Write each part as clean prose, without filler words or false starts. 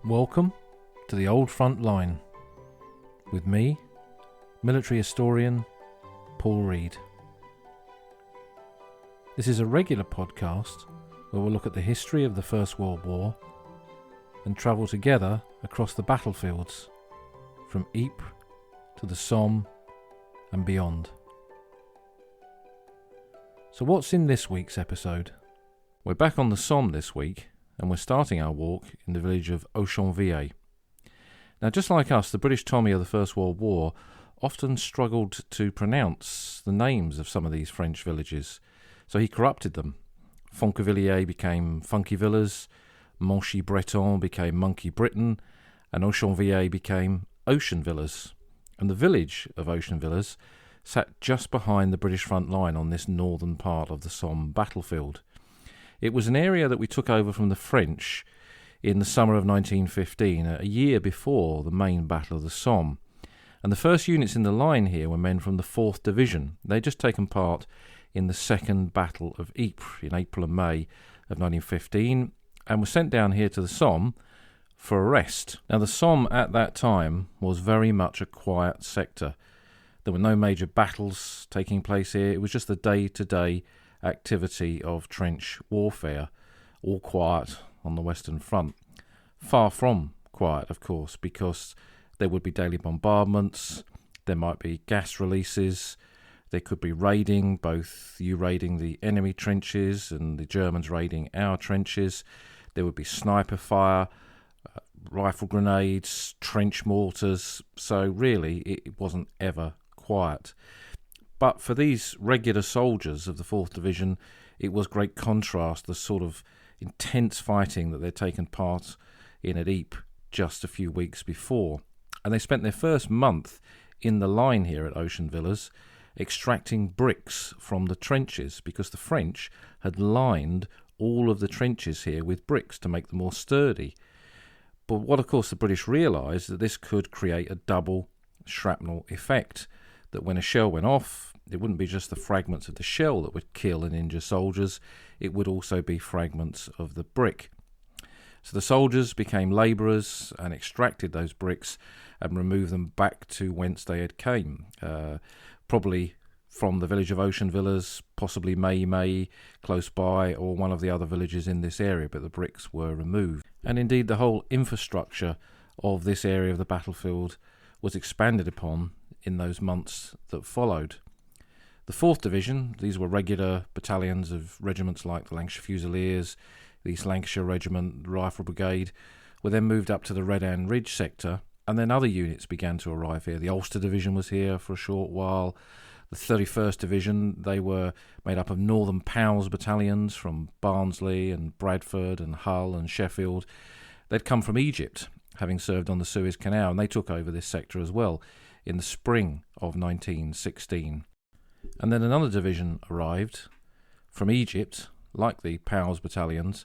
Welcome to the Old Front Line with me, military historian Paul Reed. This is a regular podcast where we'll look at the history of the First World War and travel together across the battlefields from Ypres to the Somme and beyond. So what's in this week's episode? We're back on the Somme this week, and we're starting our walk in the village of Auchonvillers. Now, just like us, the British Tommy of the First World War often struggled to pronounce the names of some of these French villages, so he corrupted them. Fonquevillers became Funkyvillers, Monchy-Breton became Monkey Britain, and Auchonvillers became Auchonvillers. And the village of Auchonvillers sat just behind the British front line on this northern part of the Somme battlefield. It was an area that we took over from the French in the summer of 1915, a year before the main Battle of the Somme. And the first units in the line here were men from the 4th Division. They'd just taken part in the Second Battle of Ypres in April and May of 1915 and were sent down here to the Somme for a rest. Now, the Somme at that time was very much a quiet sector. There were no major battles taking place here. It was just the day-to-day activity of trench warfare, all quiet on the Western Front. Far from quiet, of course, because there would be daily bombardments, there might be gas releases, there could be raiding, both you raiding the enemy trenches and the Germans raiding our trenches. There would be sniper fire, rifle grenades, trench mortars, so really it wasn't ever quiet. But for these regular soldiers of the 4th Division, it was great contrast, the sort of intense fighting that they'd taken part in at Ypres just a few weeks before. And they spent their first month in the line here at Auchonvillers extracting bricks from the trenches, because the French had lined all of the trenches here with bricks to make them more sturdy. But what, of course, the British realised that this could create a double shrapnel effect, that when a shell went off, it wouldn't be just the fragments of the shell that would kill and injure soldiers, it would also be fragments of the brick. So the soldiers became labourers and extracted those bricks and removed them back to whence they had came, probably from the village of Auchonvillers, possibly May, close by, or one of the other villages in this area, but the bricks were removed. And indeed the whole infrastructure of this area of the battlefield was expanded upon in those months that followed. The 4th Division, these were regular battalions of regiments like the Lancashire Fusiliers, the East Lancashire Regiment, the Rifle Brigade, were then moved up to the Hawthorn Ridge sector, and then other units began to arrive here. The Ulster Division was here for a short while. The 31st Division, they were made up of Northern POWs battalions from Barnsley and Bradford and Hull and Sheffield. They'd come from Egypt, having served on the Suez Canal, and they took over this sector as well in the spring of 1916. And then another division arrived from Egypt, like the POWs battalions,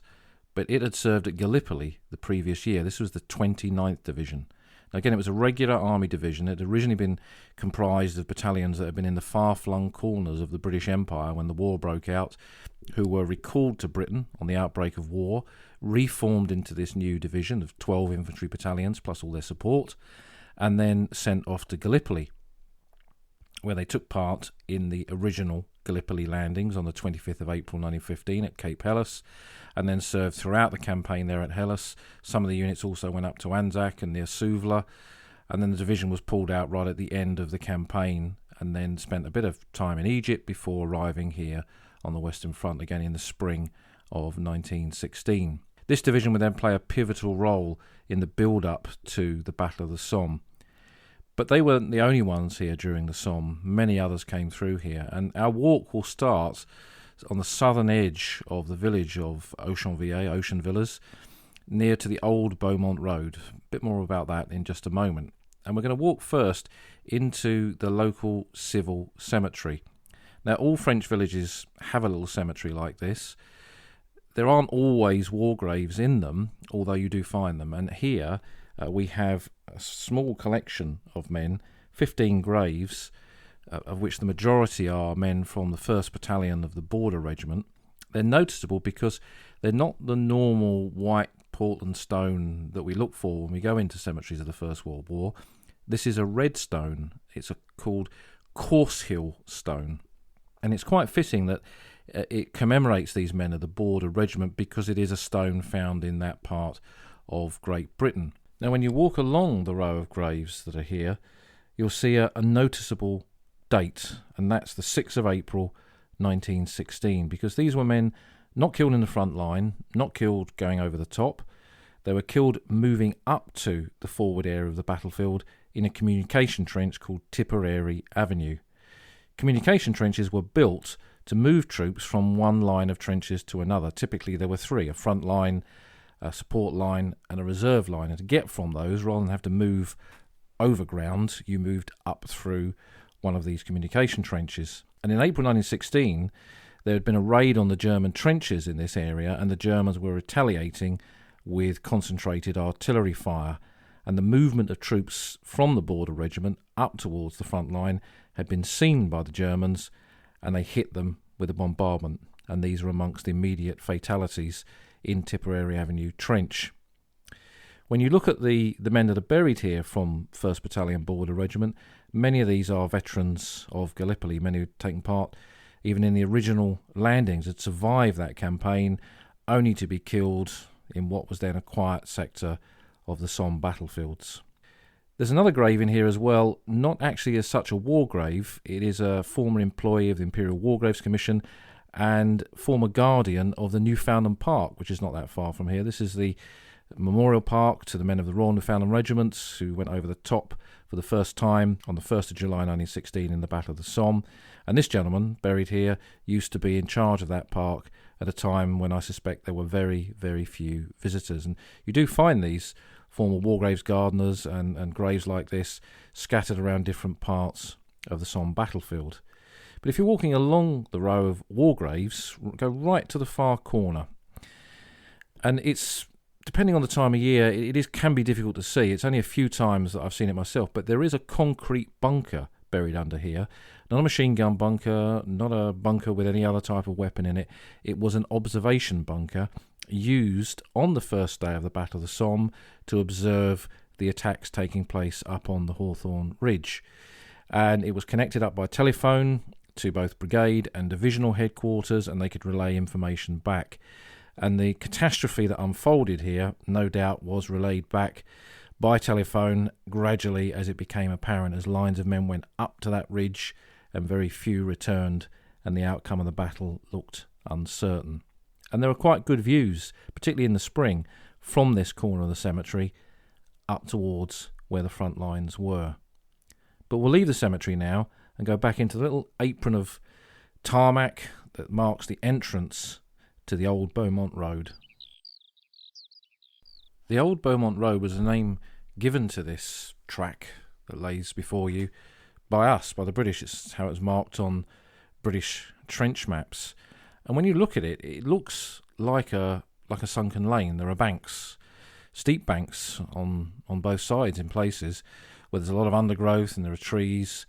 but it had served at Gallipoli the previous year. This was the 29th Division. Now, again, it was a regular army division. It had originally been comprised of battalions that had been in the far-flung corners of the British Empire when the war broke out, who were recalled to Britain on the outbreak of war, reformed into this new division of 12 infantry battalions, plus all their support, and then sent off to Gallipoli, where they took part in the original Gallipoli landings on the 25th of April 1915 at Cape Helles, and then served throughout the campaign there at Helles. Some of the units also went up to Anzac and near Suvla, and then the division was pulled out right at the end of the campaign and then spent a bit of time in Egypt before arriving here on the Western Front again in the spring of 1916. This division would then play a pivotal role in the build-up to the Battle of the Somme. But they weren't the only ones here during the Somme. Many others came through here, and our walk will start on the southern edge of the village of Auchonvillers, near to the old Beaumont Road. A bit more about that in just a moment. And we're going to walk first into the local civil cemetery. Now, all French villages have a little cemetery like this. There aren't always war graves in them, although you do find them. And here we have a small collection of men, 15 graves, of which the majority are men from the 1st Battalion of the Border Regiment. They're noticeable because they're not the normal white Portland stone that we look for when we go into cemeteries of the First World War. This is a red stone. It's called Corsehill stone. And it's quite fitting that it commemorates these men of the Border Regiment because it is a stone found in that part of Great Britain. Now, when you walk along the row of graves that are here, you'll see a noticeable date, and that's the 6th of April 1916, because these were men not killed in the front line, not killed going over the top. They were killed moving up to the forward area of the battlefield in a communication trench called Tipperary Avenue. Communication trenches were built to move troops from one line of trenches to another. Typically there were three: a front line, a support line and a reserve line. And to get from those, rather than have to move over ground, you moved up through one of these communication trenches. And in April 1916, there had been a raid on the German trenches in this area, and the Germans were retaliating with concentrated artillery fire. And the movement of troops from the Border Regiment up towards the front line had been seen by the Germans, and they hit them with a bombardment. And these are amongst the immediate fatalities in Tipperary Avenue Trench. When you look at the men that are buried here from 1st Battalion Border Regiment, many of these are veterans of Gallipoli, many who had taken part even in the original landings, had survived that campaign, only to be killed in what was then a quiet sector of the Somme battlefields. There's another grave in here as well, not actually as such a war grave. It is a former employee of the Imperial War Graves Commission and former guardian of the Newfoundland Park, which is not that far from here. This is the memorial park to the men of the Royal Newfoundland Regiments who went over the top for the first time on the 1st of July 1916 in the Battle of the Somme. And this gentleman, buried here, used to be in charge of that park at a time when I suspect there were very, very few visitors. And you do find these former war graves gardeners and graves like this scattered around different parts of the Somme battlefield. But if you're walking along the row of war graves, go right to the far corner. And it's, depending on the time of year, can be difficult to see. It's only a few times that I've seen it myself, but there is a concrete bunker buried under here. Not a machine gun bunker, not a bunker with any other type of weapon in it. It was an observation bunker used on the first day of the Battle of the Somme to observe the attacks taking place up on the Hawthorn Ridge. And it was connected up by telephone to both brigade and divisional headquarters, and they could relay information back. And the catastrophe that unfolded here, no doubt, was relayed back by telephone gradually as it became apparent, as lines of men went up to that ridge and very few returned, and the outcome of the battle looked uncertain. And there were quite good views, particularly in the spring, from this corner of the cemetery up towards where the front lines were. But we'll leave the cemetery now and go back into the little apron of tarmac that marks the entrance to the Old Beaumont Road. The Old Beaumont Road was a name given to this track that lays before you by us, by the British. It's how it was marked on British trench maps. And when you look at it, it looks like a sunken lane. There are banks, steep banks on both sides in places where there's a lot of undergrowth and there are trees.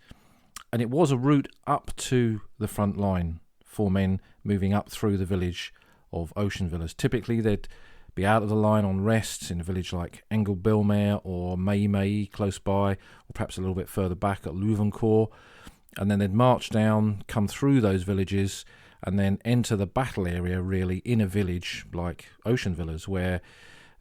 And it was a route up to the front line for men moving up through the village of Auchonvillers. Typically they'd be out of the line on rest in a village like Engelbilmer or May close by, or perhaps a little bit further back at Louvencourt, and then they'd march down, come through those villages, and then enter the battle area really in a village like Auchonvillers, where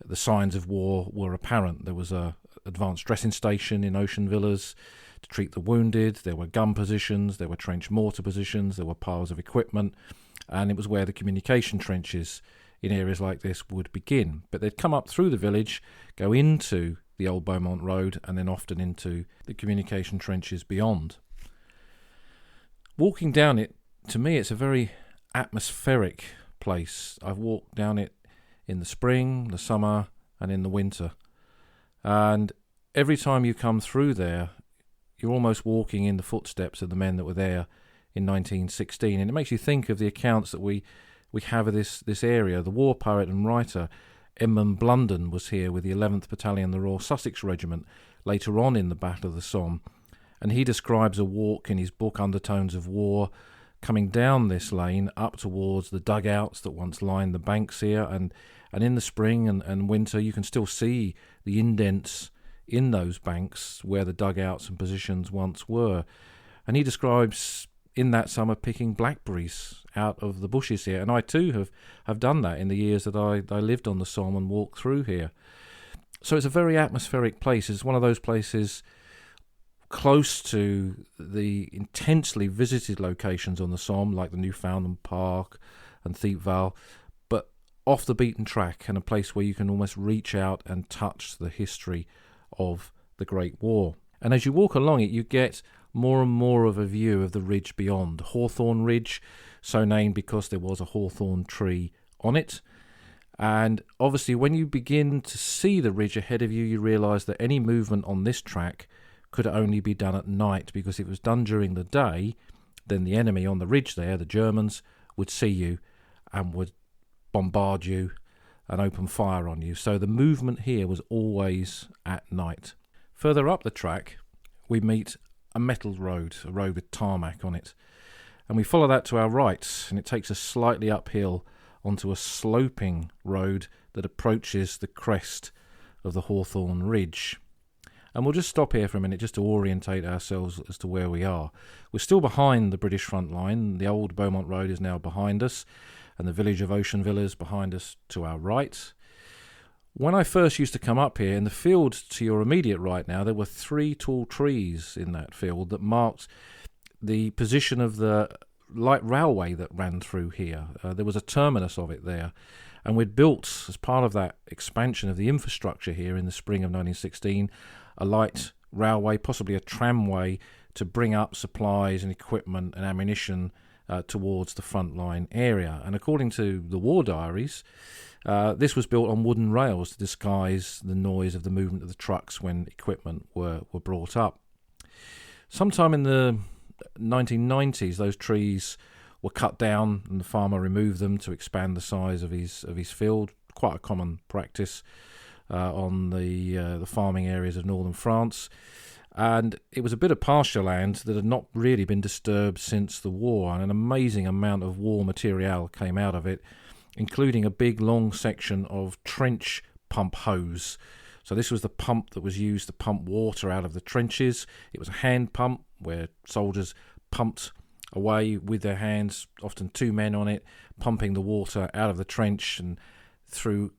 the signs of war were apparent. There was a advanced dressing station in Auchonvillers to treat the wounded, there were gun positions, there were trench mortar positions, there were piles of equipment, and it was where the communication trenches in areas like this would begin. But they'd come up through the village, go into the Old Beaumont Road, and then often into the communication trenches beyond. Walking down it, to me, it's a very atmospheric place. I've walked down it in the spring, the summer, and in the winter. And every time you come through there, you're almost walking in the footsteps of the men that were there in 1916. And it makes you think of the accounts that we have of this area. The war poet and writer Edmund Blunden was here with the 11th Battalion, the Royal Sussex Regiment, later on in the Battle of the Somme. And he describes a walk in his book Undertones of War, coming down this lane up towards the dugouts that once lined the banks here, and And in the spring and winter, you can still see the indents in those banks where the dugouts and positions once were. And he describes in that summer picking blackberries out of the bushes here. And I too have done that in the years that I lived on the Somme and walked through here. So it's a very atmospheric place. It's one of those places close to the intensely visited locations on the Somme, like the Newfoundland Park and Thiepval, but off the beaten track, and a place where you can almost reach out and touch the history of the Great War. And as you walk along it, you get more and more of a view of the ridge beyond. Hawthorn Ridge, so named because there was a hawthorn tree on it. And obviously when you begin to see the ridge ahead of you, you realise that any movement on this track could only be done at night, because if it was done during the day, then the enemy on the ridge there, the Germans, would see you and would bombard you and open fire on you. So the movement here was always at night. Further up the track, we meet a metal road, a road with tarmac on it. And we follow that to our right, and it takes us slightly uphill onto a sloping road that approaches the crest of the Hawthorn Ridge. And we'll just stop here for a minute just to orientate ourselves as to where we are. We're still behind the British front line. The old Beaumont Road is now behind us, and the village of Auchonvillers behind us to our right. When I first used to come up here, in the field to your immediate right now, there were 3 tall trees in that field that marked the position of the light railway that ran through here. There was a terminus of it there, and we'd built, as part of that expansion of the infrastructure here in the spring of 1916, a light railway, possibly a tramway, to bring up supplies and equipment and ammunition towards the front line area. And according to the war diaries, this was built on wooden rails to disguise the noise of the movement of the trucks when equipment were brought up. Sometime in the 1990s, those trees were cut down and the farmer removed them to expand the size of his field. Quite a common practice on the farming areas of northern France. And it was a bit of pasture land that had not really been disturbed since the war, and an amazing amount of war material came out of it, including a big long section of trench pump hose. So this was the pump that was used to pump water out of the trenches. It was a hand pump where soldiers pumped away with their hands, often 2 men on it, pumping the water out of the trench and through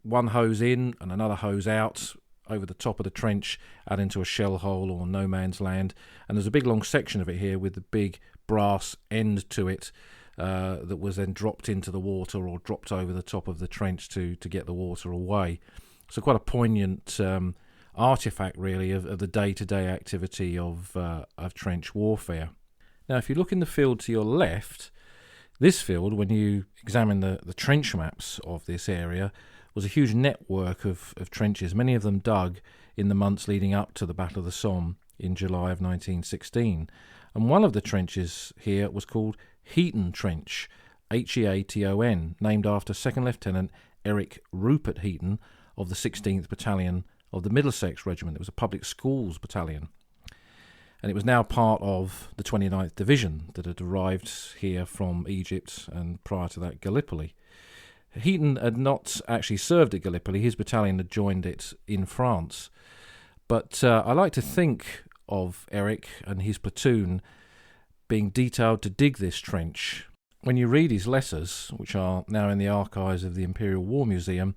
one hose in and another hose out over the top of the trench out into a shell hole or no man's land. And there's a big long section of it here with the big brass end to it that was then dropped into the water or dropped over the top of the trench to get the water away. So quite a poignant artifact, really, of the day-to-day activity of trench warfare. Now, if you look in the field to your left, this field, when you examine the trench maps of this area, was a huge network of trenches, many of them dug in the months leading up to the Battle of the Somme in July of 1916. And one of the trenches here was called Heaton Trench, Heaton, named after 2nd Lieutenant Eric Rupert Heaton of the 16th Battalion of the Middlesex Regiment. It was a public schools battalion. And it was now part of the 29th Division that had arrived here from Egypt and prior to that Gallipoli. Heaton had not actually served at Gallipoli. His battalion had joined it in France. But I like to think of Eric and his platoon being detailed to dig this trench. When you read his letters, which are now in the archives of the Imperial War Museum,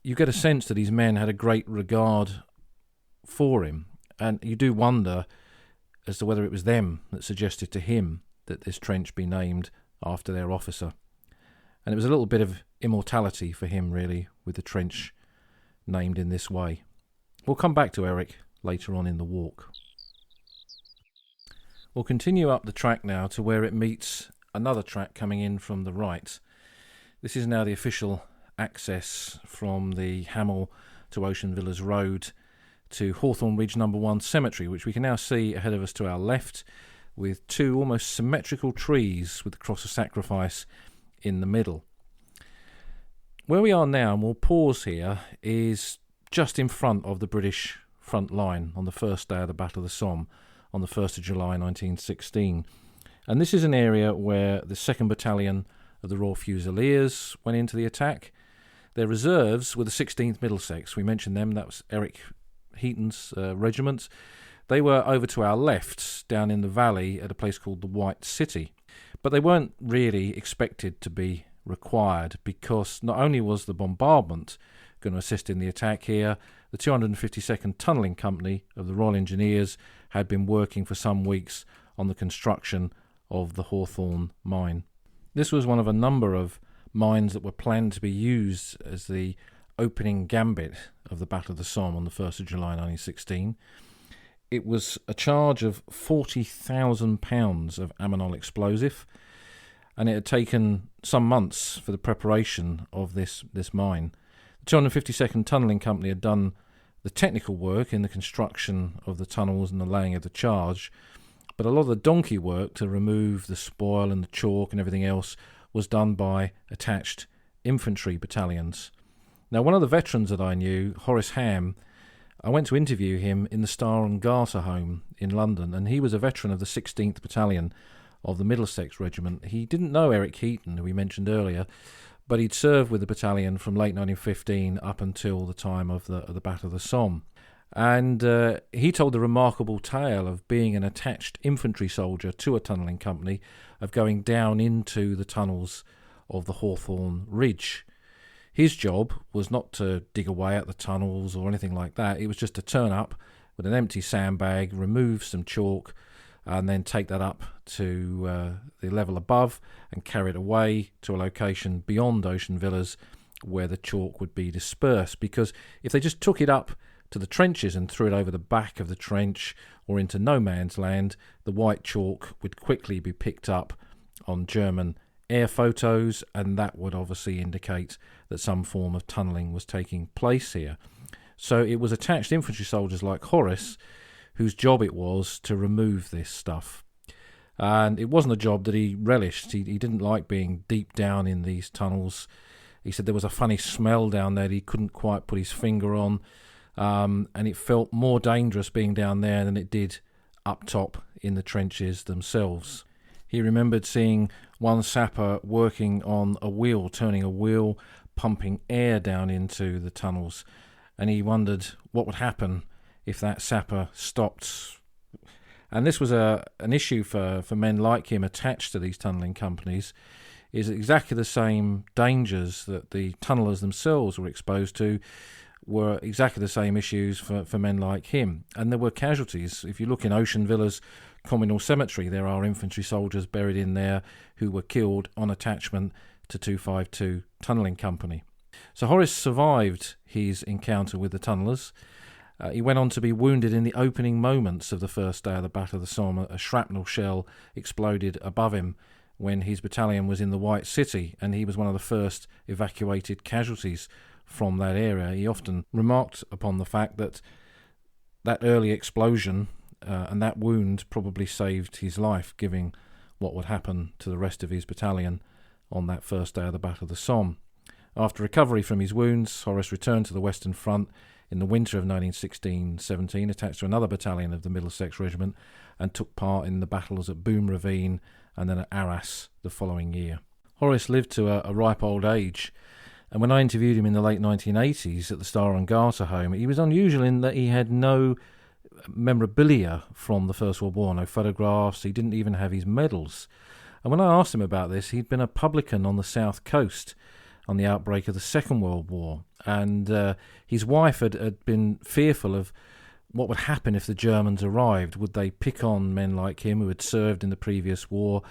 you get a sense that his men had a great regard for him. And you do wonder as to whether it was them that suggested to him that this trench be named after their officer. And it was a little bit of immortality for him, really, with the trench named in this way. We'll come back to Eric later on in the walk. We'll continue up the track now to where it meets another track coming in from the right. This is now the official access from the Hamel to Auchonvillers Road to Hawthorn Ridge No. 1 Cemetery, which we can now see ahead of us to our left, with 2 almost symmetrical trees with the Cross of Sacrifice in the middle. Where we are now, and we'll pause here, is just in front of the British front line on the first day of the Battle of the Somme on the 1st of July 1916. And this is an area where the 2nd Battalion of the Royal Fusiliers went into the attack. Their reserves were the 16th Middlesex. We mentioned them. That was Eric Heaton's regiment. They were over to our left, down in the valley at a place called the White City. But they weren't really expected to be required, because not only was the bombardment going to assist in the attack here, the 252nd Tunnelling Company of the Royal Engineers had been working for some weeks on the construction of the Hawthorn mine. This was one of a number of mines that were planned to be used as the opening gambit of the Battle of the Somme on the 1st of July 1916. It was a charge of £40,000 of ammonol explosive, and it had taken some months for the preparation of this mine. The 252nd Tunnelling Company had done the technical work in the construction of the tunnels and the laying of the charge, but a lot of the donkey work to remove the spoil and the chalk and everything else was done by attached infantry battalions. Now, one of the veterans that I knew, Horace Ham, I went to interview him in the Star and Garter home in London, and he was a veteran of the 16th Battalion of the Middlesex Regiment. He didn't know Eric Heaton, who we mentioned earlier, but he'd served with the battalion from late 1915 up until the time of the Battle of the Somme. And he told the remarkable tale of being an attached infantry soldier to a tunnelling company, of going down into the tunnels of the Hawthorn Ridge. His job was not to dig away at the tunnels or anything like that. It was just to turn up with an empty sandbag, remove some chalk, and then take that up to the level above and carry it away to a location beyond Auchonvillers where the chalk would be dispersed. Because if they just took it up to the trenches and threw it over the back of the trench or into no man's land, the white chalk would quickly be picked up on German air photos, and that would obviously indicate that some form of tunnelling was taking place here. So it was attached infantry soldiers like Horace whose job it was to remove this stuff. And it wasn't a job that he relished. He didn't like being deep down in these tunnels. He said there was a funny smell down there that he couldn't quite put his finger on, and it felt more dangerous being down there than it did up top in the trenches themselves. He remembered seeing one sapper working on a wheel, turning a wheel, pumping air down into the tunnels, and he wondered what would happen if that sapper stopped. And this was an issue for men like him attached to these tunnelling companies, is exactly the same dangers that the tunnellers themselves were exposed to were exactly the same issues for men like him. And there were casualties. If you look in Auchonvillers Communal Cemetery, there are infantry soldiers buried in there who were killed on attachment to 252 Tunnelling Company. So Horace survived his encounter with the tunnellers. He went on to be wounded in the opening moments of the first day of the Battle of the Somme. A shrapnel shell exploded above him when his battalion was in the White City, and he was one of the first evacuated casualties from that area. He often remarked upon the fact that that early explosion and that wound probably saved his life, given what would happen to the rest of his battalion on that first day of the Battle of the Somme. After recovery from his wounds, Horace returned to the Western Front in the winter of 1916-17, attached to another battalion of the Middlesex Regiment, and took part in the battles at Boom Ravine and then at Arras the following year. Horace lived to a ripe old age, and when I interviewed him in the late 1980s at the Star and Garter home, he was unusual in that he had no memorabilia from the First World War, no photographs. He didn't even have his medals. And when I asked him about this, he'd been a publican on the south coast on the outbreak of the Second World War, and his wife had been fearful of what would happen if the Germans arrived. Would they pick on men like him who had served in the previous war?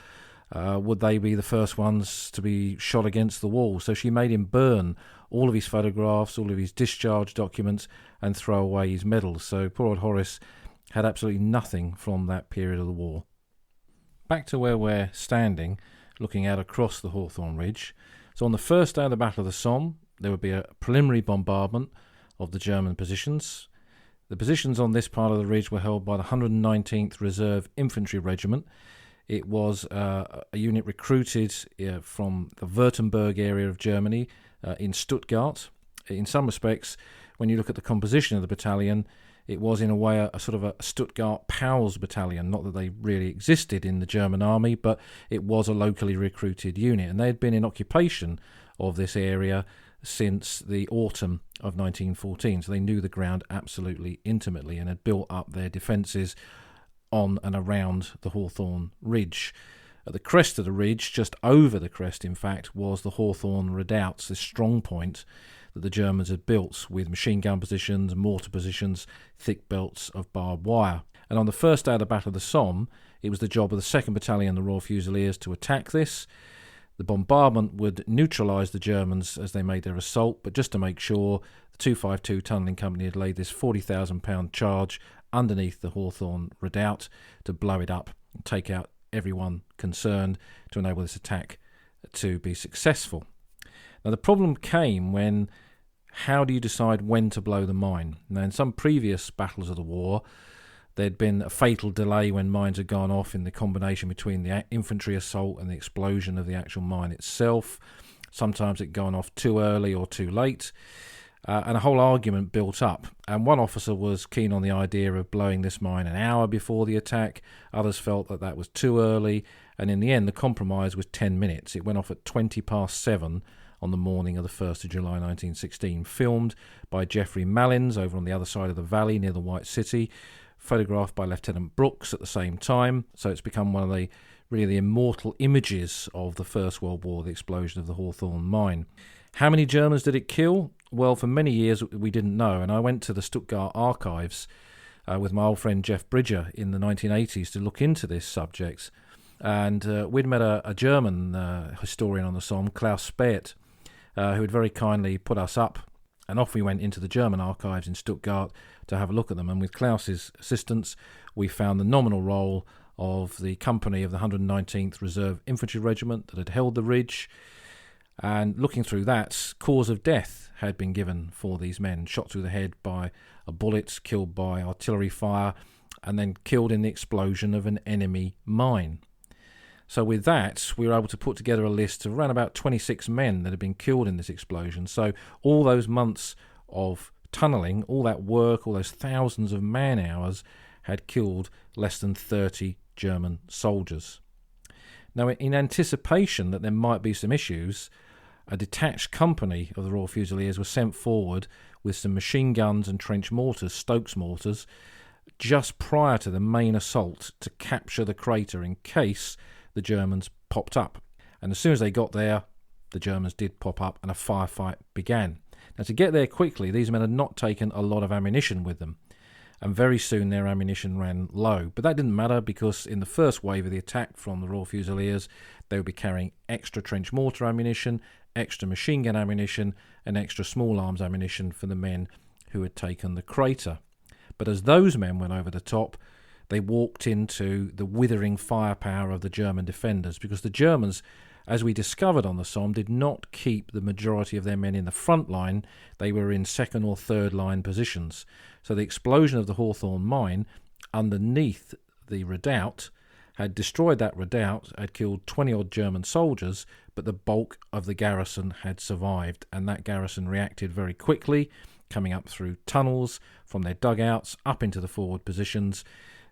Would they be the first ones to be shot against the wall? So she made him burn all of his photographs, all of his discharge documents, and throw away his medals. So poor old Horace had absolutely nothing from that period of the war. Back to where we're standing, looking out across the Hawthorn Ridge. So on the first day of the Battle of the Somme, there would be a preliminary bombardment of the German positions. The positions on this part of the ridge were held by the 119th Reserve Infantry Regiment. It was a unit recruited from the Württemberg area of Germany in Stuttgart. In some respects, when you look at the composition of the battalion, it was in a way a sort of a Stuttgart Pals battalion. Not that they really existed in the German army, but it was a locally recruited unit. And they had been in occupation of this area since the autumn of 1914. So they knew the ground absolutely intimately and had built up their defences on and around the Hawthorn Ridge. At the crest of the ridge, just over the crest in fact, was the Hawthorn Redoubts, this strong point that the Germans had built with machine gun positions, mortar positions, thick belts of barbed wire. And on the first day of the Battle of the Somme, it was the job of the 2nd Battalion, the Royal Fusiliers, to attack this. The bombardment would neutralise the Germans as they made their assault, but just to make sure, the 252 Tunnelling Company had laid this £40,000 charge underneath the Hawthorn Redoubt to blow it up and take out everyone concerned to enable this attack to be successful. Now the problem came when, how do you decide when to blow the mine? Now in some previous battles of the war, there'd been a fatal delay when mines had gone off in the combination between the infantry assault and the explosion of the actual mine itself. Sometimes it'd gone off too early or too late, and a whole argument built up. And one officer was keen on the idea of blowing this mine an hour before the attack. Others felt that that was too early, and in the end the compromise was 10 minutes. It went off at 7:20 on the morning of the 1st of July 1916, filmed by Geoffrey Malins over on the other side of the valley near the White City, photographed by Lieutenant Brooks at the same time. So it's become one of the immortal images of the First World War, the explosion of the Hawthorn mine. How many Germans did it kill? Well, for many years we didn't know, and I went to the Stuttgart archives with my old friend Jeff Bridger in the 1980s to look into this subject. And we'd met a German historian on the Somme, Klaus Speert, who had very kindly put us up, and off we went into the German archives in Stuttgart to have a look at them. And with Klaus's assistance, we found the nominal roll of the company of the 119th Reserve Infantry Regiment that had held the ridge. And looking through that, cause of death had been given for these men, shot through the head by a bullet, killed by artillery fire, and then killed in the explosion of an enemy mine. So with that, we were able to put together a list of around about 26 men that had been killed in this explosion. So all those months of tunnelling, all that work, all those thousands of man-hours had killed less than 30 German soldiers. Now, in anticipation that there might be some issues, a detached company of the Royal Fusiliers was sent forward with some machine guns and trench mortars, Stokes mortars, just prior to the main assault to capture the crater in case the Germans popped up. And as soon as they got there, the Germans did pop up and a firefight began. Now, to get there quickly, these men had not taken a lot of ammunition with them, and very soon their ammunition ran low. But that didn't matter, because in the first wave of the attack from the Royal Fusiliers, they would be carrying extra trench mortar ammunition, extra machine gun ammunition, and extra small arms ammunition for the men who had taken the crater. But as those men went over the top, they walked into the withering firepower of the German defenders, because the Germans, as we discovered on the Somme, did not keep the majority of their men in the front line. They were in second or third line positions. So the explosion of the Hawthorn mine underneath the redoubt had destroyed that redoubt, had killed 20-odd German soldiers, but the bulk of the garrison had survived, and that garrison reacted very quickly, coming up through tunnels from their dugouts up into the forward positions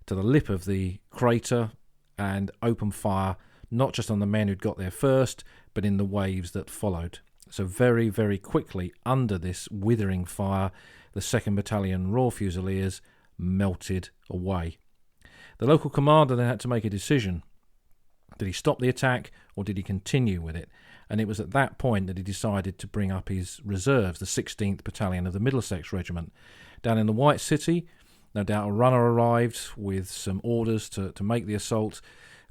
to the lip of the crater, and opened fire not just on the men who'd got there first, but in the waves that followed. So very, very quickly, under this withering fire, the 2nd Battalion Royal Fusiliers melted away. The local commander then had to make a decision. Did he stop the attack, or did he continue with it? And it was at that point that he decided to bring up his reserves, the 16th Battalion of the Middlesex Regiment. Down in the White City, no doubt a runner arrived with some orders to make the assault.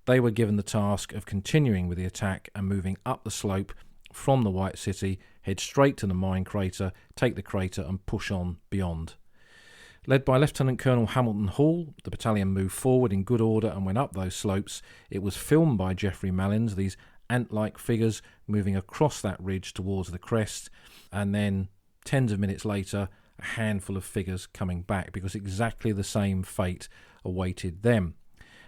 They were given the task of continuing with the attack and moving up the slope from the White City, head straight to the mine crater, take the crater and push on beyond. Led by Lieutenant Colonel Hamilton Hall, the battalion moved forward in good order and went up those slopes. It was filmed by Geoffrey Malins, these ant-like figures moving across that ridge towards the crest, and then tens of minutes later, a handful of figures coming back, because exactly the same fate awaited them.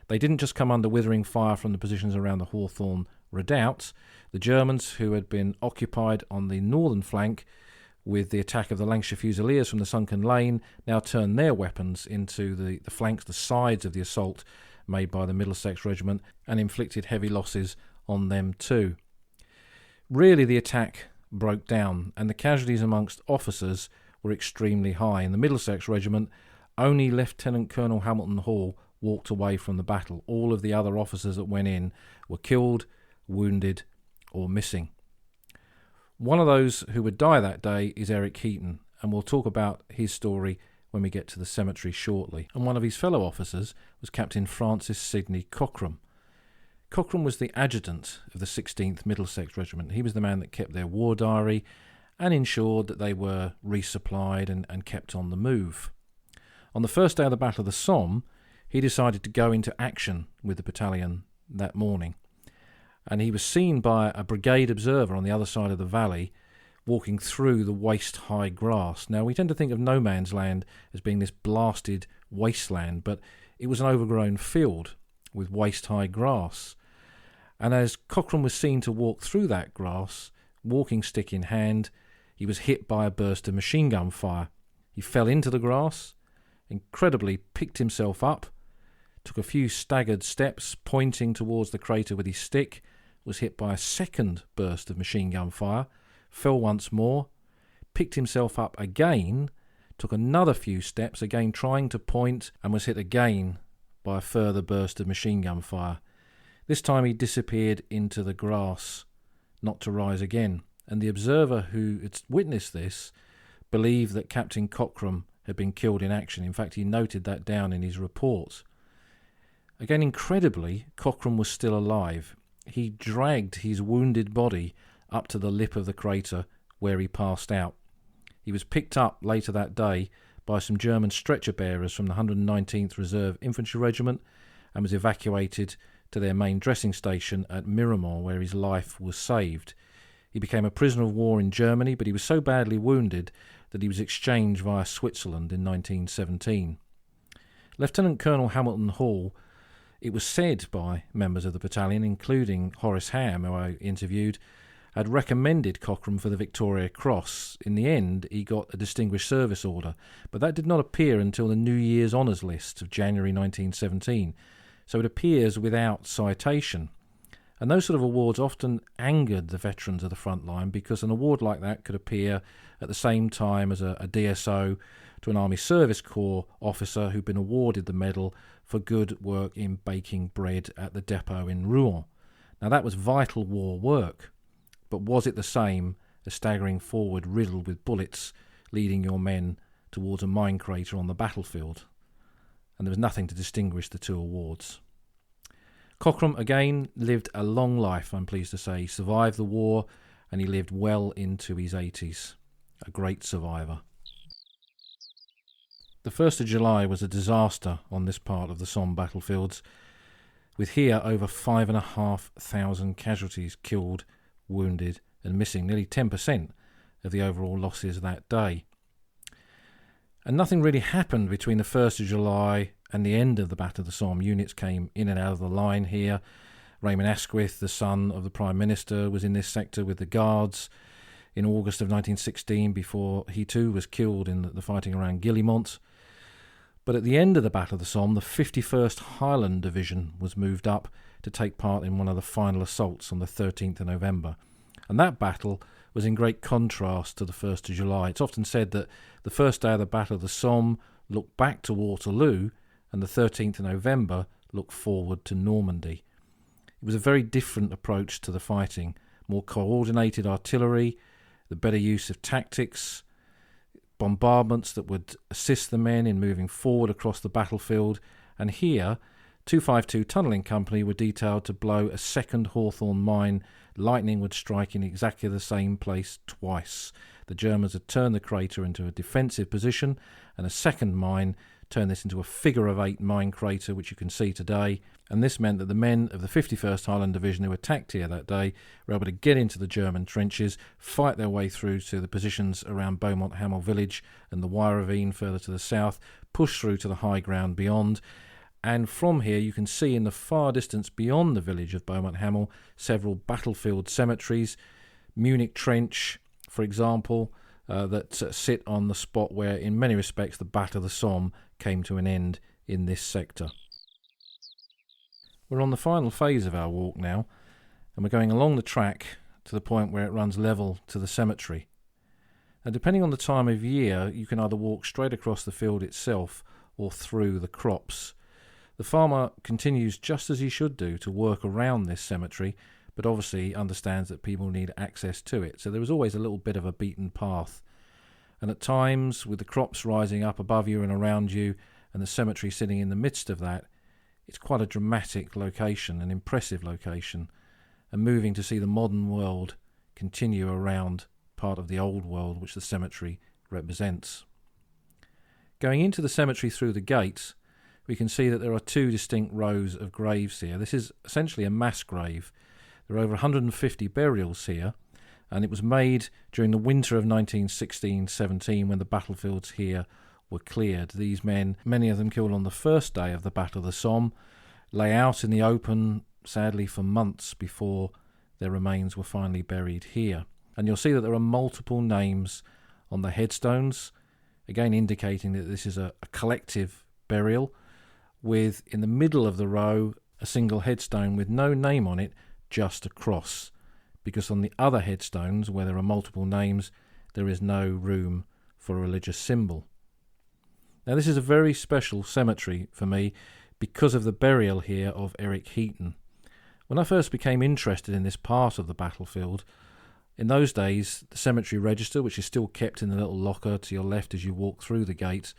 They didn't just come under withering fire from the positions around the Hawthorn Redoubt. The Germans, who had been occupied on the northern flank with the attack of the Lancashire Fusiliers from the sunken lane, now turned their weapons into the flanks, the sides of the assault made by the Middlesex Regiment, and inflicted heavy losses on them too. Really, the attack broke down, and the casualties amongst officers were extremely high. In the Middlesex Regiment, only Lieutenant Colonel Hamilton Hall walked away from the battle. All of the other officers that went in were killed, wounded, or missing. One of those who would die that day is Eric Heaton, and we'll talk about his story when we get to the cemetery shortly. And one of his fellow officers was Captain Francis Sidney Cochrane. Cochrane was the adjutant of the 16th Middlesex Regiment. He was the man that kept their war diary and ensured that they were resupplied and kept on the move. On the first day of the Battle of the Somme, he decided to go into action with the battalion that morning. And he was seen by a brigade observer on the other side of the valley walking through the waist-high grass. Now, we tend to think of no man's land as being this blasted wasteland, but it was an overgrown field with waist-high grass. And as Cochrane was seen to walk through that grass, walking stick in hand, he was hit by a burst of machine gun fire. He fell into the grass, incredibly picked himself up, took a few staggered steps, pointing towards the crater with his stick, was hit by a second burst of machine gun fire, fell once more, picked himself up again, took another few steps, again trying to point, and was hit again by a further burst of machine gun fire. This time he disappeared into the grass, not to rise again. And the observer who had witnessed this believed that Captain Cochrane had been killed in action. In fact, he noted that down in his report. Again, incredibly, Cochrane was still alive. He dragged his wounded body up to the lip of the crater where he passed out. He was picked up later that day by some German stretcher bearers from the 119th Reserve Infantry Regiment and was evacuated to their main dressing station at Miramont, where his life was saved. He became a prisoner of war in Germany, but he was so badly wounded that he was exchanged via Switzerland in 1917. Lieutenant Colonel Hamilton Hall, it was said by members of the battalion, including Horace Ham, who I interviewed, had recommended Cochrane for the Victoria Cross. In the end, he got a Distinguished Service Order, but that did not appear until the New Year's Honours List of January 1917, so it appears without citation. And those sort of awards often angered the veterans of the front line, because an award like that could appear at the same time as a DSO to an Army Service Corps officer who'd been awarded the medal for good work in baking bread at the depot in Rouen. Now, that was vital war work, but was it the same as staggering forward riddled with bullets, leading your men towards a mine crater on the battlefield? And there was nothing to distinguish the two awards. Cochrane, again, lived a long life, I'm pleased to say. He survived the war, and he lived well into his 80s. A great survivor. The 1st of July was a disaster on this part of the Somme battlefields, with here over 5,500 casualties killed, wounded and missing, nearly 10% of the overall losses that day. And nothing really happened between the 1st of July and the end of the Battle of the Somme. Units came in and out of the line here. Raymond Asquith, the son of the Prime Minister, was in this sector with the Guards in August of 1916 before he too was killed in the fighting around Guillemont. But at the end of the Battle of the Somme, the 51st Highland Division was moved up to take part in one of the final assaults on the 13th of November. And that battle was in great contrast to the 1st of July. It's often said that the first day of the Battle of the Somme looked back to Waterloo, and the 13th of November looked forward to Normandy. It was a very different approach to the fighting, more coordinated artillery, the better use of tactics, bombardments that would assist the men in moving forward across the battlefield, and here 252 Tunnelling Company were detailed to blow a second Hawthorn mine. Lightning would strike in exactly the same place twice. The Germans had turned the crater into a defensive position, and a second mine turned this into a figure-of-8 mine crater, which you can see today. And this meant that the men of the 51st Highland Division who attacked here that day were able to get into the German trenches, fight their way through to the positions around Beaumont-Hamel village and the Wye Ravine further to the south, push through to the high ground beyond. And from here you can see in the far distance beyond the village of Beaumont-Hamel several battlefield cemeteries, Munich Trench, for example, that sit on the spot where in many respects the Battle of the Somme came to an end in this sector. We're on the final phase of our walk now, and we're going along the track to the point where it runs level to the cemetery. Now, depending on the time of year, you can either walk straight across the field itself or through the crops. The farmer continues just as he should do to work around this cemetery, but obviously understands that people need access to it. So there is always a little bit of a beaten path. And at times, with the crops rising up above you and around you, and the cemetery sitting in the midst of that, it's quite a dramatic location, an impressive location, and moving to see the modern world continue around part of the old world which the cemetery represents. Going into the cemetery through the gates, we can see that there are two distinct rows of graves here. This is essentially a mass grave. There are over 150 burials here, and it was made during the winter of 1916-17 when the battlefields here were cleared. These men, many of them killed on the first day of the Battle of the Somme, lay out in the open, sadly for months before their remains were finally buried here. And you'll see that there are multiple names on the headstones, again indicating that this is a collective burial, with in the middle of the row a single headstone with no name on it, just a cross, because on the other headstones where there are multiple names there is no room for a religious symbol. Now this is a very special cemetery for me because of the burial here of Eric Heaton. When I first became interested in this part of the battlefield, in those days the cemetery register, which is still kept in the little locker to your left as you walk through the gates,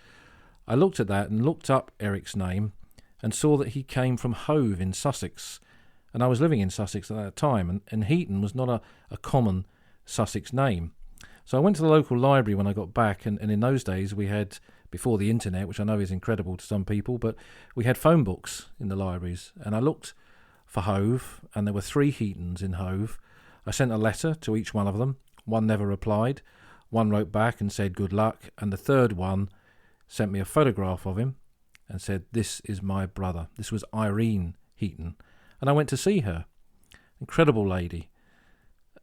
I looked at that and looked up Eric's name and saw that he came from Hove in Sussex, and I was living in Sussex at that time, and Heaton was not a common Sussex name. So I went to the local library when I got back, and in those days we had, before the internet, which I know is incredible to some people, but we had phone books in the libraries, and I looked for Hove, and there were 3 Heatons in Hove. I sent a letter to each one of them. One never replied. One wrote back and said good luck, and the third one sent me a photograph of him and said, "This is my brother." This was Irene Heaton, and I went to see her. Incredible lady.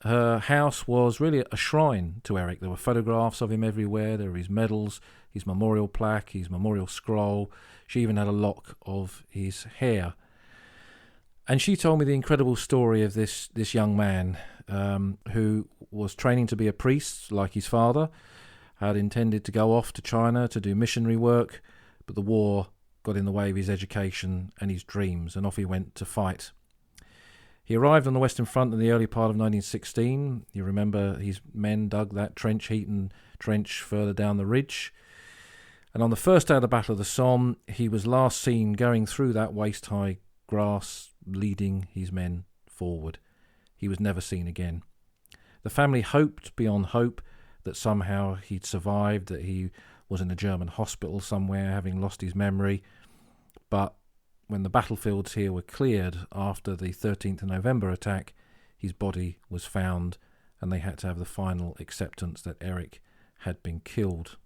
Her house was really a shrine to Eric. There were photographs of him everywhere. There were his medals, his memorial plaque, his memorial scroll. She even had a lock of his hair. And she told me the incredible story of this young man who was training to be a priest like his father, had intended to go off to China to do missionary work, but the war got in the way of his education and his dreams, and off he went to fight. He arrived on the Western Front in the early part of 1916. You remember his men dug that trench, Heaton Trench, further down the ridge. And on the first day of the Battle of the Somme, he was last seen going through that waist-high grass, leading his men forward. He was never seen again. The family hoped beyond hope that somehow he'd survived, that he was in a German hospital somewhere, having lost his memory. But when the battlefields here were cleared after the 13th of November attack, his body was found, and they had to have the final acceptance that Eric had been killed.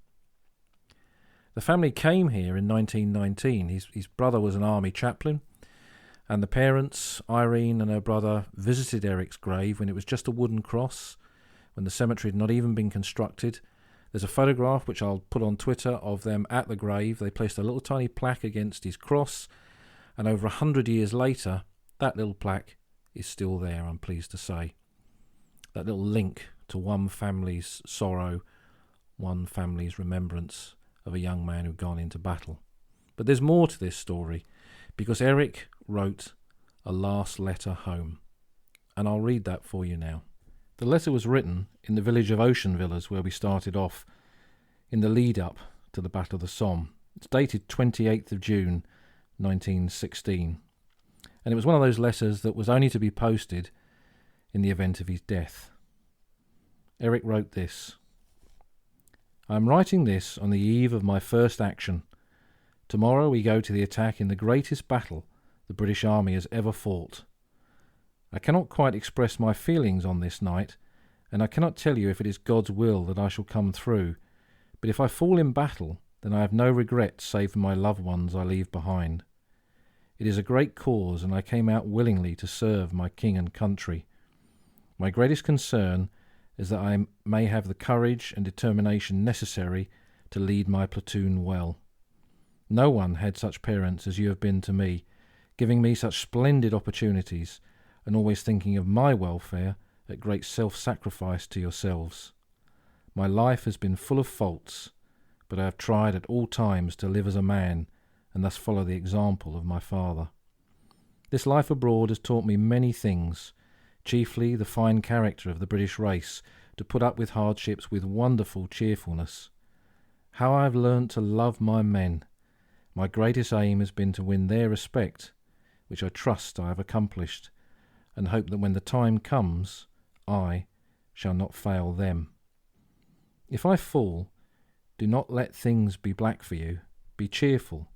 The family came here in 1919. His brother was an army chaplain, and the parents, Irene and her brother, visited Eric's grave when it was just a wooden cross, when the cemetery had not even been constructed. There's a photograph, which I'll put on Twitter, of them at the grave. They placed a little tiny plaque against his cross, and over 100 years later, that little plaque is still there, I'm pleased to say. That little link to one family's sorrow, one family's remembrance of a young man who'd gone into battle. But there's more to this story, because Eric wrote a last letter home, and I'll read that for you now. The letter was written in the village of Auchonvillers, where we started off, in the lead-up to the Battle of the Somme. It's dated 28th of June, 1916, and it was one of those letters that was only to be posted in the event of his death. Eric wrote this: "I am writing this on the eve of my first action. Tomorrow we go to the attack in the greatest battle the British Army has ever fought. I cannot quite express my feelings on this night, and I cannot tell you if it is God's will that I shall come through, but if I fall in battle, then I have no regrets save for my loved ones I leave behind. It is a great cause, and I came out willingly to serve my king and country. My greatest concern is that I may have the courage and determination necessary to lead my platoon well. No one had such parents as you have been to me, giving me such splendid opportunities, and always thinking of my welfare at great self-sacrifice to yourselves. My life has been full of faults, but I have tried at all times to live as a man and thus follow the example of my father. This life abroad has taught me many things, chiefly the fine character of the British race, to put up with hardships with wonderful cheerfulness. How I have learnt to love my men. My greatest aim has been to win their respect, which I trust I have accomplished, and hope that when the time comes, I shall not fail them. If I fall, do not let things be black for you. Be cheerful,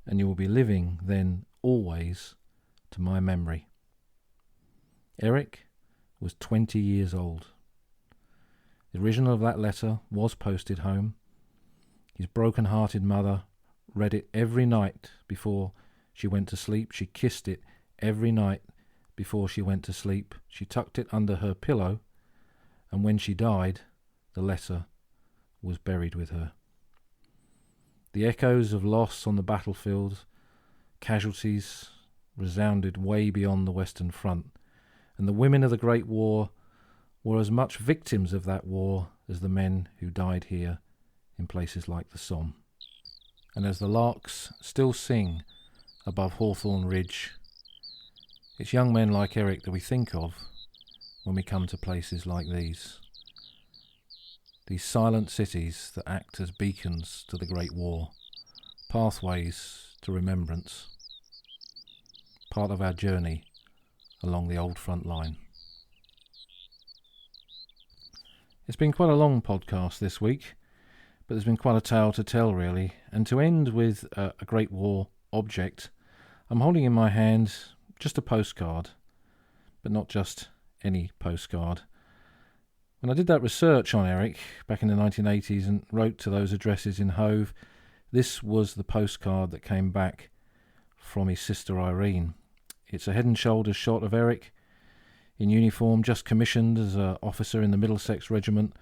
and you will be living then always to my memory. Eric was 20 years old. The original of that letter was posted home. His broken-hearted mother read it every night before she went to sleep. She kissed it every night before she went to sleep. She tucked it under her pillow, and when she died, the letter was buried with her. The echoes of loss on the battlefield, casualties, resounded way beyond the Western Front, and the women of the Great War were as much victims of that war as the men who died here in places like the Somme. And as the larks still sing above Hawthorn Ridge, it's young men like Eric that we think of when we come to places like these silent cities that act as beacons to the Great War, pathways to remembrance, part of our journey along the old front line. It's been quite a long podcast this week, but there's been quite a tale to tell really, and to end with a Great War object, I'm holding in my hand just a postcard, but not just any postcard. When I did that research on Eric back in the 1980s and wrote to those addresses in Hove, this was the postcard that came back from his sister Irene. It's a head and shoulders shot of Eric in uniform, just commissioned as an officer in the Middlesex Regiment,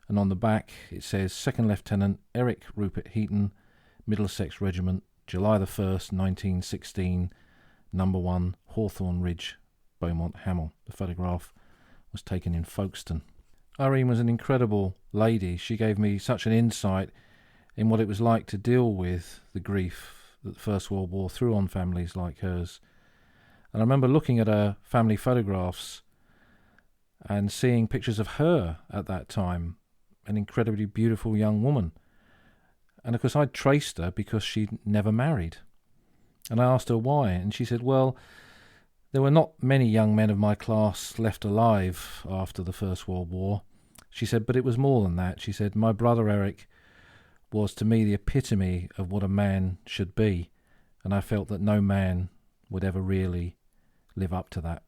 and on the back it says 2nd Lieutenant Eric Rupert Heaton, Middlesex Regiment, July the 1st, 1916, number 1, Hawthorn Ridge, Beaumont-Hamel. The photograph was taken in Folkestone. Irene was an incredible lady. She gave me such an insight in what it was like to deal with the grief that the First World War threw on families like hers. And I remember looking at her family photographs and seeing pictures of her at that time, an incredibly beautiful young woman. And of course I'd traced her because she'd never married. And I asked her why, and she said, well, there were not many young men of my class left alive after the First World War. She said, but it was more than that. She said, my brother Eric was to me the epitome of what a man should be, and I felt that no man would ever really live up to that.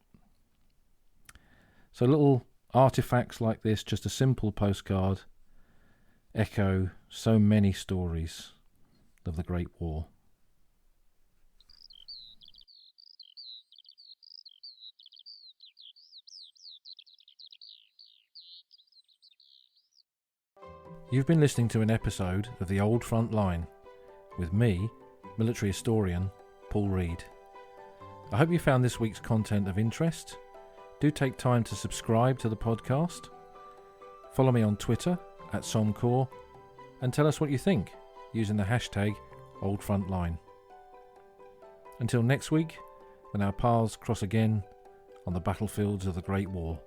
So little artifacts like this, just a simple postcard, echo so many stories of the Great War. You've been listening to an episode of The Old Front Line with me, military historian Paul Reed. I hope you found this week's content of interest. Do take time to subscribe to the podcast. Follow me on Twitter @SommeCorps and tell us what you think using the hashtag OldFrontLine. Until next week, when our paths cross again on the battlefields of the Great War.